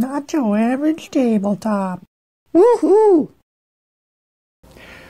Not your average tabletop. Woohoo!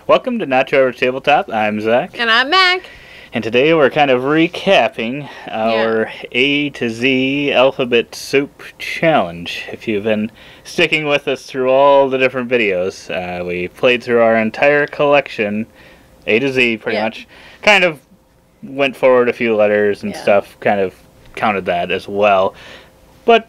Welcome to Not Your Average Tabletop. I'm Zach. And I'm Mac. And today we're kind of recapping our A to Z alphabet soup challenge. If you've been sticking with us through all the different videos, we played through our entire collection, A to Z pretty much. Kind of went forward a few letters and stuff, kind of counted that as well. But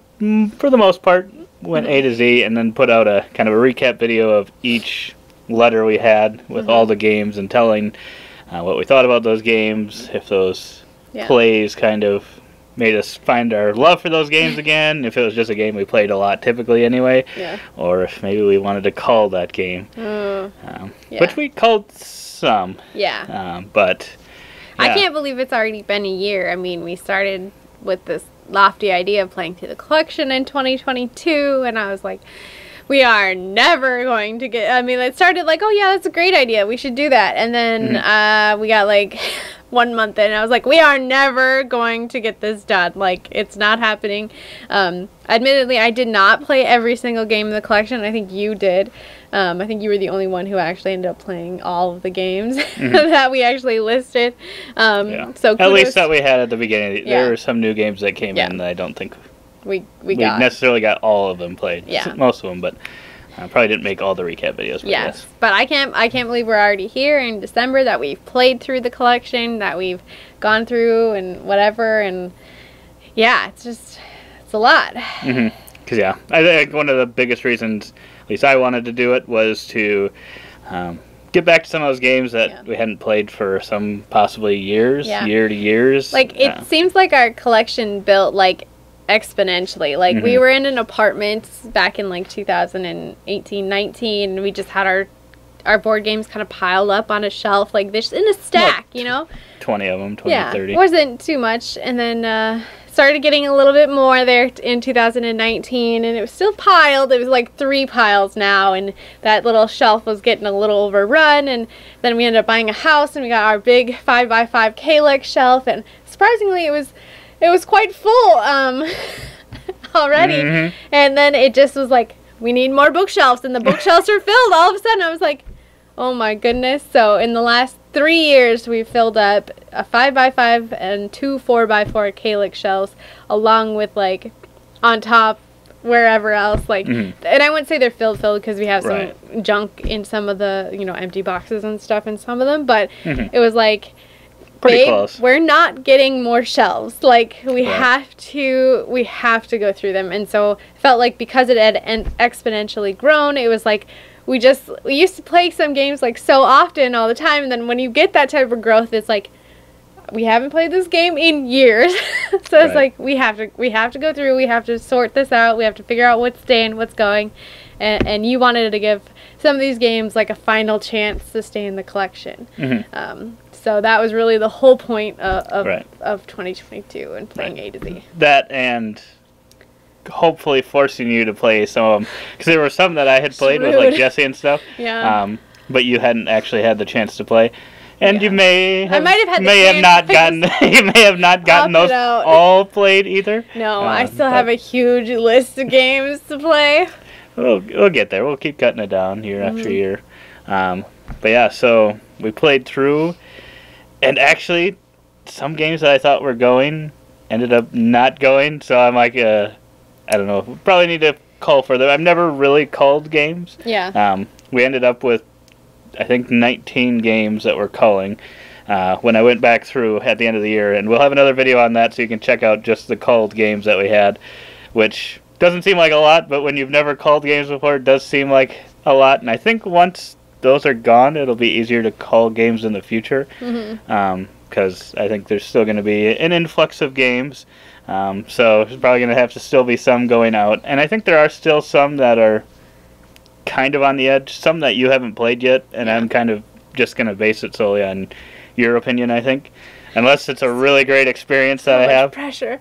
for the most part, went A to Z and then put out a kind of a recap video of each letter we had with all the games and telling what we thought about those games, if those plays kind of made us find our love for those games again, if it was just a game we played a lot typically anyway, or if maybe we wanted to call that game, which we called some. But I can't believe it's already been a year. I mean, we started with this lofty idea of playing through the collection in 2022, and I was like, we are never going to get, I mean, it started like, oh yeah, that's a great idea, we should do that, and then we got like 1 month in, and I was like, we are never going to get this done, like, it's not happening. Admittedly, I did not play every single game in the collection. I think you did. I think you were the only one who actually ended up playing all of the games that we actually listed. So at least that we had at the beginning. There were some new games that came in that I don't think we necessarily got all of them played. Most of them, but probably didn't make all the recap videos. But but I can't believe we're already here in December, that we've played through the collection, that we've gone through and whatever, and it's a lot. Because I think one of the biggest reasons, at least I wanted to do it, was to get back to some of those games that we hadn't played for some possibly years, year to years. Like, it seems like our collection built, like, exponentially. Like, we were in an apartment back in, like, 2018-19, and we just had our board games kind of piled up on a shelf, like, this in a stack, you know? 20 of them, 30. It wasn't too much, and then started getting a little bit more there in 2019, and it was still piled. It was like 3 piles now, and that little shelf was getting a little overrun, and then we ended up buying a house, and we got our big 5x5 Calyx shelf, and surprisingly it was quite full already. And then it just was like, we need more bookshelves, and the bookshelves were filled all of a sudden. I was like, oh my goodness. So in the last 3 years, we've filled up a 5x5 and 2 4x4 Calyx shelves, along with, like, on top, wherever else, like, and I wouldn't say they're filled because we have some junk in some of the, empty boxes and stuff in some of them, but it was like, pretty close. We're not getting more shelves. Like, we have to go through them. And so it felt like, because it had exponentially grown, it was like, we used to play some games, like, so often all the time, and then when you get that type of growth, it's like, we haven't played this game in years. So it's like, we have to go through, we have to sort this out, we have to figure out what's staying, what's going, and you wanted to give some of these games, like, a final chance to stay in the collection. So that was really the whole point of 2022 and playing A to Z. That, and hopefully forcing you to play some of them, because there were some that I had played with, like, Jesse and stuff, but you hadn't actually had the chance to play, and you may have not gotten those all played either. No, I still have a huge list of games to play. We'll get there. We'll keep cutting it down year after year. But so we played through, and actually some games that I thought were going ended up not going, so I'm like, I don't know, we probably need to call further. I've never really called games. We ended up with, I think, 19 games that we're calling when I went back through at the end of the year, and we'll have another video on that so you can check out just the called games that we had, which doesn't seem like a lot, but when you've never called games before, it does seem like a lot, and I think once those are gone, it'll be easier to call games in the future, because I think there's still going to be an influx of games. So there's probably going to have to still be some going out. And I think there are still some that are kind of on the edge, some that you haven't played yet, and I'm kind of just going to base it solely on your opinion, I think. Unless it's a really great experience that I have. Pressure.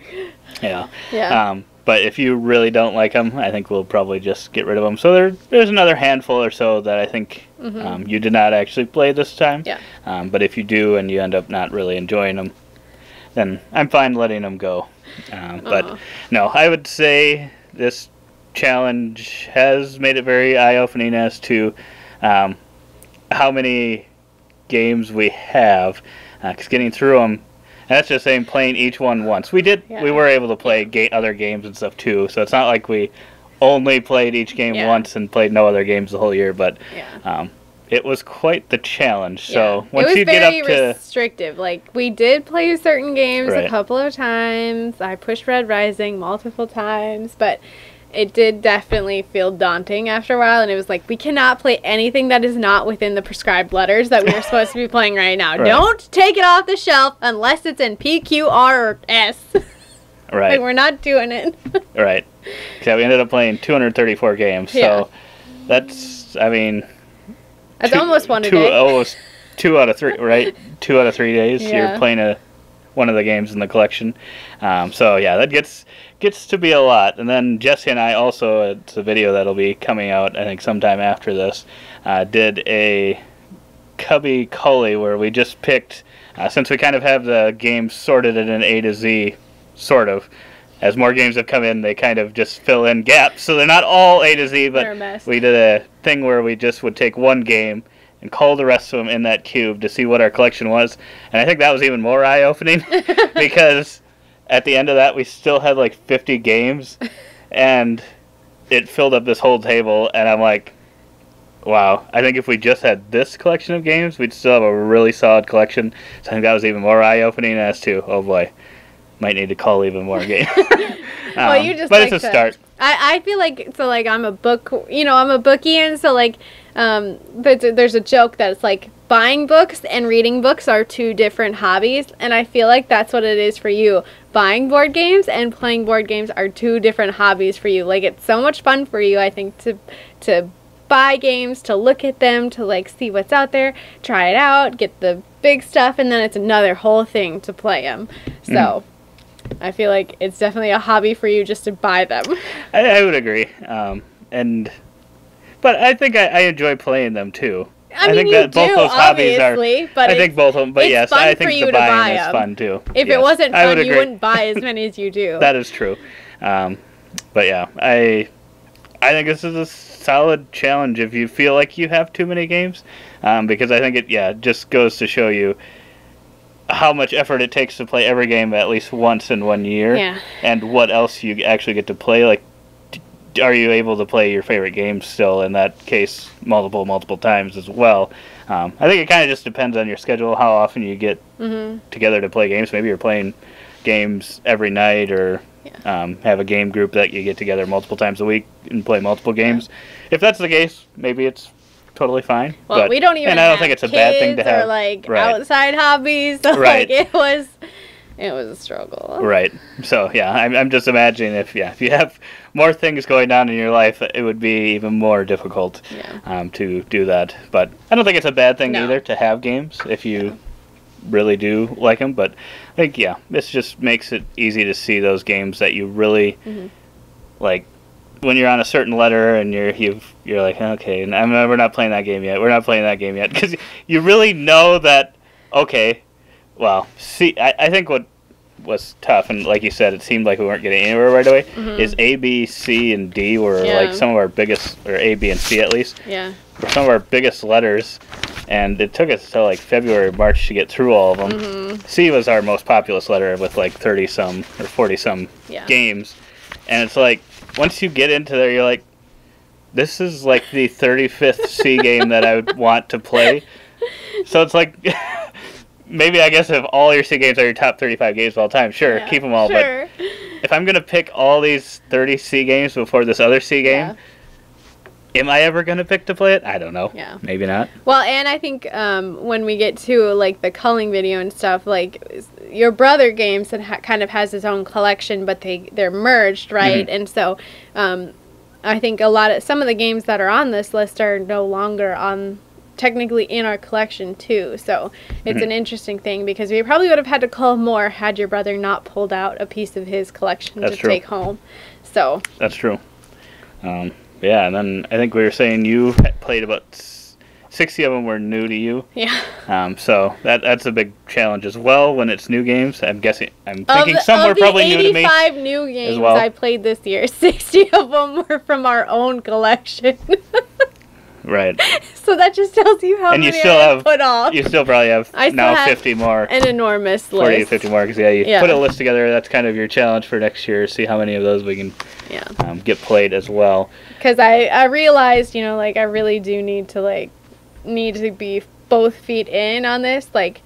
But if you really don't like them, I think we'll probably just get rid of them. So there's another handful or so that I think you did not actually play this time. But if you do and you end up not really enjoying them, then I'm fine letting them go. But no, I would say this challenge has made it very eye-opening as to how many games we have. Because getting through them, and that's just saying playing each one once. We were able to play other games and stuff too, so it's not like we only played each game once and played no other games the whole year, but it was quite the challenge. So once you get up to... It was very restrictive. Like, we did play certain games a couple of times. I pushed Red Rising multiple times, but it did definitely feel daunting after a while, and it was like, we cannot play anything that is not within the prescribed letters that we are supposed to be playing right now. Don't take it off the shelf unless it's in P, Q, R, or S. Right. Like, we're not doing it. Right. So we ended up playing 234 games, so that's, I mean... That's almost one a day. Almost 2 out of 3, right? 2 out of 3 days. You're playing one of the games in the collection. So yeah, that gets to be a lot. And then Jesse and I also, it's a video that'll be coming out, I think sometime after this, did a Cubby Cully where we just picked, since we kind of have the games sorted in an A to Z, sort of. As more games have come in, they kind of just fill in gaps. So they're not all A to Z, but we did a thing where we just would take one game and call the rest of them in that cube to see what our collection was. And I think that was even more eye-opening because at the end of that, we still had like 50 games, and it filled up this whole table. And I'm like, wow, I think if we just had this collection of games, we'd still have a really solid collection. So I think that was even more eye-opening as to, oh boy, might need to call even more games. Well, you just but it's a start. I feel like, so like I'm a bookie, and so like there's a joke that it's like buying books and reading books are two different hobbies, and I feel like that's what it is for you. Buying board games and playing board games are two different hobbies for you. Like, it's so much fun for you, I think, to buy games, to look at them, to like see what's out there, try it out, get the big stuff, and then it's another whole thing to play them. So I feel like it's definitely a hobby for you just to buy them. I would agree. But I think I enjoy playing them too. I mean, think that both those hobbies are. But I think both of them. But yes, I think the buying is fun too. If it wasn't fun, you wouldn't buy as many as you do. That is true. But yeah, I think this is a solid challenge if you feel like you have too many games, because I think it just goes to show you how much effort it takes to play every game at least once in 1 year, and what else you actually get to play. Like, are you able to play your favorite games still, in that case, multiple times as well? I think it kind of just depends on your schedule, how often you get together to play games. Maybe you're playing games every night, or have a game group that you get together multiple times a week and play multiple games. If that's the case, maybe it's totally fine. Well, we don't even. And I don't think it's a bad thing to have. Or like outside hobbies. So like it was a struggle. Right. So yeah, I'm just imagining if you have more things going on in your life, it would be even more difficult to do that. But I don't think it's a bad thing either to have games if you really do like them. But I think this just makes it easy to see those games that you really like. When you're on a certain letter and you're like, okay, and we're not playing that game yet. We're not playing that game yet, because you really know that. Okay, well, see, I think what was tough, and like you said, it seemed like we weren't getting anywhere right away. Is A, B, C, and D were like some of our biggest, or A, B, and C at least. Yeah. Were some of our biggest letters, and it took us until like February, March to get through all of them. C was our most populous letter with like 30-some or 40-some games, and it's like, once you get into there, you're like, this is like the 35th C game that I would want to play. So it's like, maybe I guess if all your C games are your top 35 games of all time, sure, keep them all. Sure. But if I'm going to pick all these 30 C games before this other C game, am I ever going to pick to play it? I don't know. Yeah. Maybe not. Well, and I think when we get to like the culling video and stuff, like your brother games that kind of has his own collection, but they're merged, right? And so I think some of the games that are on this list are no longer technically in our collection too. So it's an interesting thing, because we probably would have had to cull more had your brother not pulled out a piece of his collection to take home. So that's true. Yeah, and then I think we were saying you played about 60 of them were new to you. Yeah. So that's a big challenge as well when it's new games. I'm thinking some were probably new to me. Of the 85 new games well. I played this year, 60 of them were from our own collection. Right. So that just tells you how and many you still I have put off. You still probably have now 50 more. An enormous 40 list. to 50 more, because you put a list together. That's kind of your challenge for next year. See how many of those we can get played as well. Because I realized, like, I really do need to be both feet in on this. Like,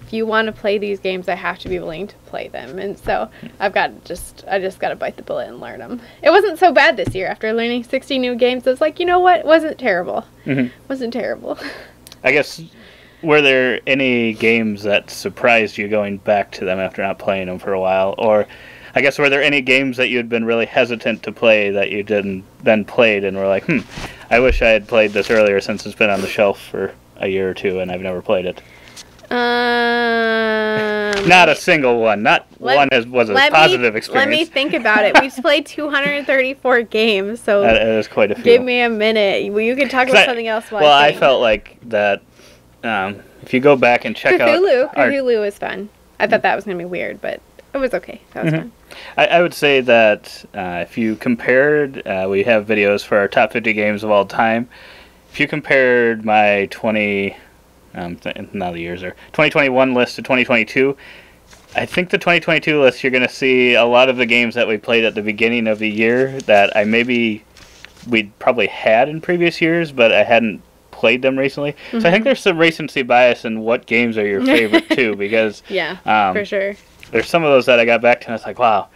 if you want to play these games, I have to be willing to play them. And so I just got to bite the bullet and learn them. It wasn't so bad this year. After learning 60 new games, I was like, you know what? It wasn't terrible. Wasn't terrible. I guess, were there any games that surprised you going back to them after not playing them for a while? Or, I guess, were there any games that you had been really hesitant to play that you then played and were like, I wish I had played this earlier since it's been on the shelf for a year or two and I've never played it? Not a single one. Not one was a positive experience. Let me think about it. We've played 234 games, so that is quite a few. Give me a minute. You can talk about something else. I felt like that. If you go back and check out Cthulhu was fun. I thought that was gonna be weird, but it was okay. That was fun. I would say that if you compared, we have videos for our top 50 games of all time. If you compared my 2021 list to 2022, I think the 2022 list, you're going to see a lot of the games that we played at the beginning of the year that we'd probably had in previous years, but I hadn't played them recently. So I think there's some recency bias in what games are your favorite too, because for sure. There's some of those that I got back to and I was like, wow,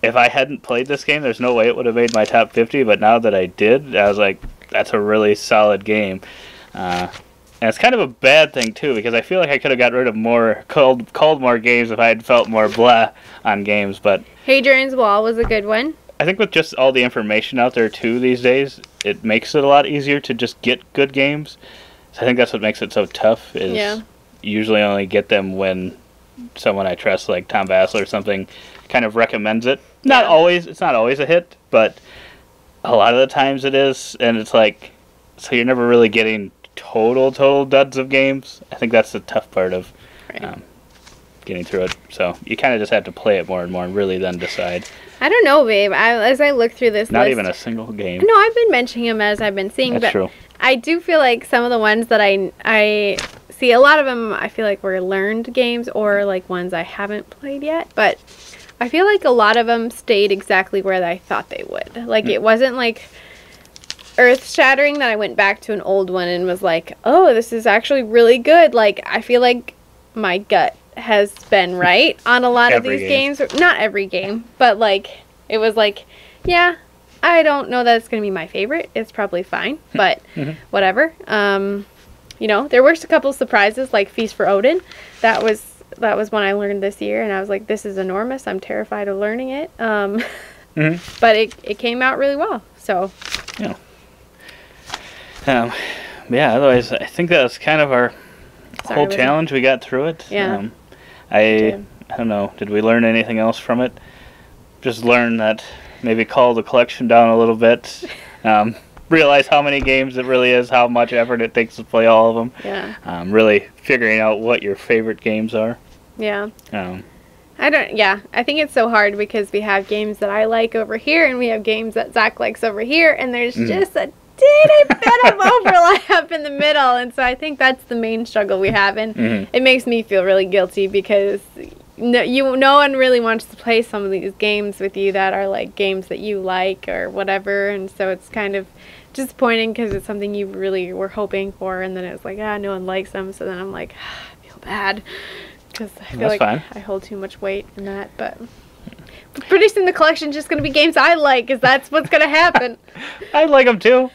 if I hadn't played this game, there's no way it would have made my top 50, but now that I did, I was like, that's a really solid game. And it's kind of a bad thing, too, because I feel like I could have got rid of called more games if I had felt more blah on games, but... Hadrian's Wall was a good one. I think with just all the information out there, too, these days, it makes it a lot easier to just get good games. So I think that's what makes it so tough, is usually only get them when someone I trust, like Tom Vassell or something, kind of recommends it. Not always, it's not always a hit, but a lot of the times it is, and it's like, so you're never really getting total duds of games. I think that's the tough part of getting through it. So you kind of just have to play it more and more and really then decide. I don't know, babe. As I look through this list... Not even a single game. No, I've been mentioning them as I've been seeing. That's true. I do feel like some of the ones that I see, a lot of them I feel like were learned games or like ones I haven't played yet. But I feel like a lot of them stayed exactly where I thought they would. Like it wasn't like earth-shattering that I went back to an old one and was like, oh, this is actually really good. Like, I feel like my gut has been right on a lot of these games. Not every game, but like, it was like, yeah, I don't know that it's going to be my favorite. It's probably fine, but whatever. There were a couple surprises, like Feast for Odin. That was one I learned this year, and I was like, this is enormous. I'm terrified of learning it. But it came out really well, so. Otherwise, I think that was kind of our whole challenge. We got through it. Yeah. I don't know. Did we learn anything else from it? Just learn that maybe cull the collection down a little bit. Realize how many games it really is, how much effort it takes to play all of them. Yeah. Really figuring out what your favorite games are. Yeah. I think it's so hard because we have games that I like over here and we have games that Zach likes over here, and there's just a teeny bit of overlap in the middle, and so I think that's the main struggle we have, and it makes me feel really guilty because no one really wants to play some of these games with you that are like games that you like or whatever, and so it's kind of disappointing because it's something you really were hoping for, and then it's like, no one likes them, so then I'm like, I feel bad because I feel like I hold too much weight in that, but pretty soon the collection's just going to be games I like, because that's what's going to happen. I like them too.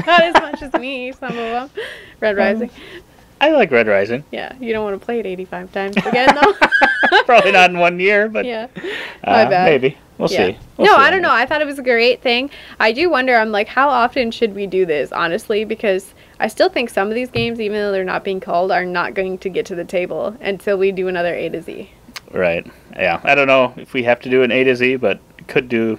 Not as much as me, some of them. Red Rising. I like Red Rising. Yeah, you don't want to play it 85 times again, though. Probably not in 1 year, but my bad. Maybe. We'll see. I don't know. I thought it was a great thing. I do wonder, I'm like, how often should we do this, honestly? Because I still think some of these games, even though they're not being called, are not going to get to the table until we do another A to Z. Right. Yeah. I don't know if we have to do an A to Z, but could do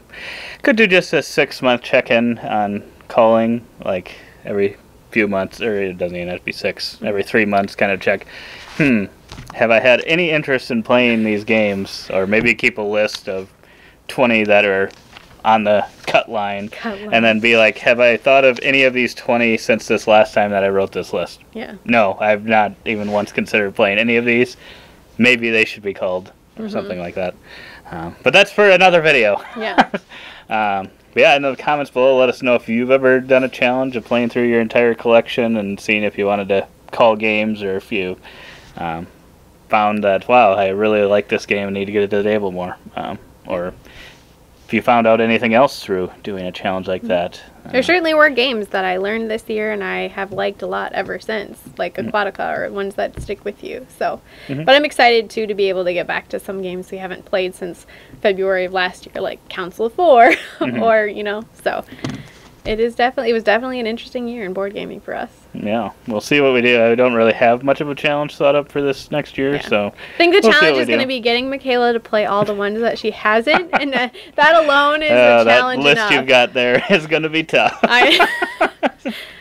just a 6-month check-in on calling, like every few months, or it doesn't even have to be 6, every 3 months kind of check, have I had any interest in playing these games? Or maybe keep a list of 20 that are on the cut line. And then be like, have I thought of any of these 20 since this last time that I wrote this list? Yeah. No, I've not even once considered playing any of these. Maybe they should be called, or something like that. But that's for another video. Yeah. But yeah, in the comments below, let us know if you've ever done a challenge of playing through your entire collection and seeing if you wanted to call games, or if you found that, wow, I really like this game and need to get it to the table more. Or if you found out anything else through doing a challenge like that. There certainly were games that I learned this year and I have liked a lot ever since, like Aquatica, or ones that stick with you. So, but I'm excited too to be able to get back to some games we haven't played since February of last year, like Council of 4, or you know. So, it was definitely an interesting year in board gaming for us. Yeah, we'll see what we do. I don't really have much of a challenge thought up for this next year, so I think the challenge is going to be getting Michaela to play all the ones that she hasn't, and that alone is a challenge that list enough. you've got there is going to be tough.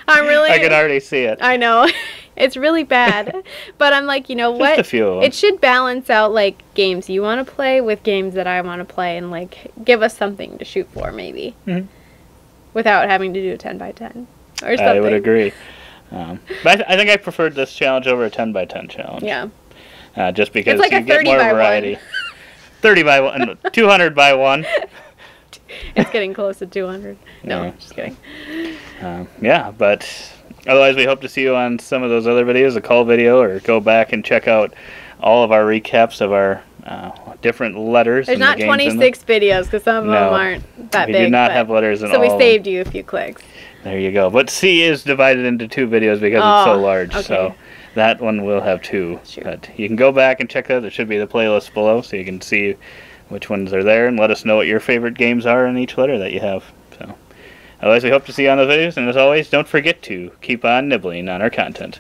I'm really. I can already see it. I know. It's really bad. But I'm like, you know what? Just a few of them. It should balance out, like, games you want to play with games that I want to play, and, like, give us something to shoot for, maybe. Without having to do a 10 by 10 or something. I would agree. But I think I preferred this challenge over a 10 by 10 challenge. Yeah. Just because it's like you get more variety. 1. 30 by 1, 200 by 1. It's getting close to 200. No, just kidding. Yeah, but otherwise we hope to see you on some of those other videos, a call video, or go back and check out all of our recaps of our different letters. There's not 26 videos, because some of them aren't that big. We do not have letters in all. So we saved you a few clicks. There you go. But C is divided into 2 videos because it's so large. Okay. So that one will have 2. Sure. But you can go back and check that. There should be the playlist below, so you can see which ones are there, and let us know what your favorite games are in each letter that you have. So otherwise, we hope to see you on those videos, and as always, don't forget to keep on nibbling on our content.